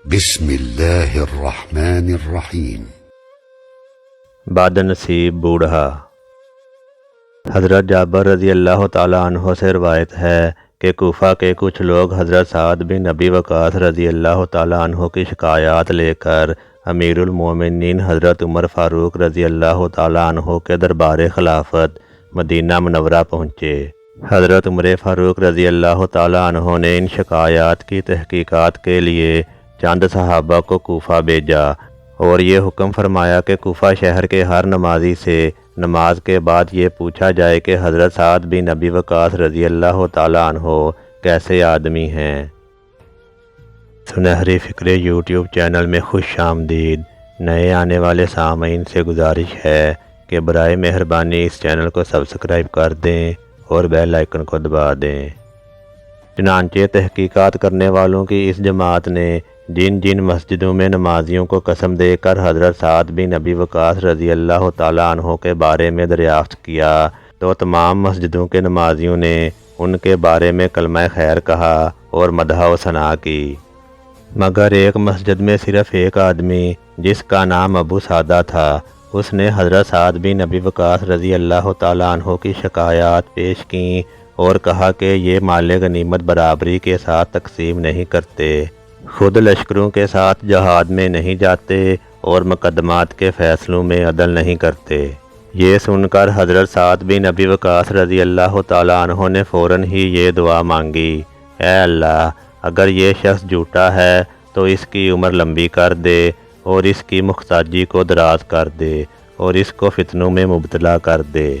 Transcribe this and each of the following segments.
بسم اللہ الرحمن الرحیم۔ باد نصیب بوڑھا۔ حضرت جابر رضی اللہ تعالیٰ عنہ سے روایت ہے کہ کوفہ کے کچھ لوگ حضرت سعد بن ابی وقاص رضی اللہ تعالیٰ عنہ کی شکایات لے کر امیر المومنین حضرت عمر فاروق رضی اللہ تعالیٰ عنہ کے دربار خلافت مدینہ منورہ پہنچے۔ حضرت عمر فاروق رضی اللہ تعالیٰ عنہ نے ان شکایات کی تحقیقات کے لیے چند صحابہ کو کوفہ بھیجا اور یہ حکم فرمایا کہ کوفہ شہر کے ہر نمازی سے نماز کے بعد یہ پوچھا جائے کہ حضرت سعد بن ابی وقاص رضی اللہ تعالیٰ عنہ کیسے آدمی ہیں۔ سنہری فکر یوٹیوب چینل میں خوش آمدید۔ نئے آنے والے سامعین سے گزارش ہے کہ برائے مہربانی اس چینل کو سبسکرائب کر دیں اور بیل آئیکن کو دبا دیں۔ چنانچہ تحقیقات کرنے والوں کی اس جماعت نے جن جن مسجدوں میں نمازیوں کو قسم دے کر حضرت سعد بن ابی وقاص رضی اللہ تعالیٰ عنہ کے بارے میں دریافت کیا تو تمام مسجدوں کے نمازیوں نے ان کے بارے میں کلمہ خیر کہا اور مدح و ثنا کی، مگر ایک مسجد میں صرف ایک آدمی جس کا نام ابو سعدہ تھا، اس نے حضرت سعد بن ابی وقاص رضی اللہ تعالیٰ عنہ کی شکایات پیش کیں اور کہا کہ یہ مال غنیمت برابری کے ساتھ تقسیم نہیں کرتے، خود لشکروں کے ساتھ جہاد میں نہیں جاتے اور مقدمات کے فیصلوں میں عدل نہیں کرتے۔ یہ سن کر حضرت سعد بن ابی وقاص رضی اللہ تعالیٰ عنہ نے فوراً ہی یہ دعا مانگی، اے اللہ، اگر یہ شخص جھوٹا ہے تو اس کی عمر لمبی کر دے اور اس کی محتاجی کو دراز کر دے اور اس کو فتنوں میں مبتلا کر دے۔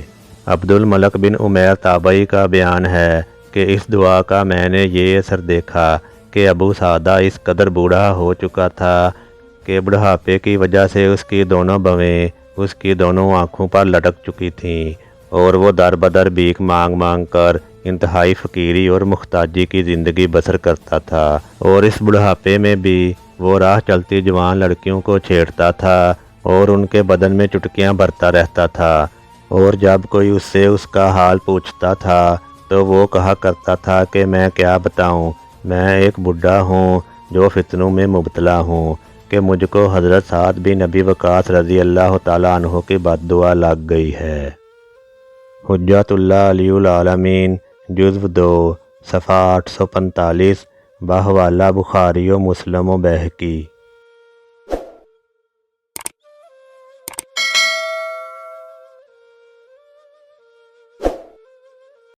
عبد الملک بن عمیر تابعی کا بیان ہے کہ اس دعا کا میں نے یہ اثر دیکھا کہ ابو سعدہ اس قدر بوڑھا ہو چکا تھا کہ بڑھاپے کی وجہ سے اس کی دونوں بھویں اس کی دونوں آنکھوں پر لٹک چکی تھیں اور وہ در بدر بھیک مانگ مانگ کر انتہائی فقیری اور محتاجی کی زندگی بسر کرتا تھا، اور اس بڑھاپے میں بھی وہ راہ چلتی جوان لڑکیوں کو چھیڑتا تھا اور ان کے بدن میں چٹکیاں بھرتا رہتا تھا، اور جب کوئی اس سے اس کا حال پوچھتا تھا تو وہ کہا کرتا تھا کہ میں کیا بتاؤں، میں ایک بڈھا ہوں جو فتنوں میں مبتلا ہوں کہ مجھ کو حضرت سعد بن ابی وقاص رضی اللہ تعالیٰ عنہ کی بد دعا لگ گئی ہے۔ حجت اللہ علیہ العالمین، جزو 2، صفحہ 845، بحوالہ بخاری و مسلم و بہقی۔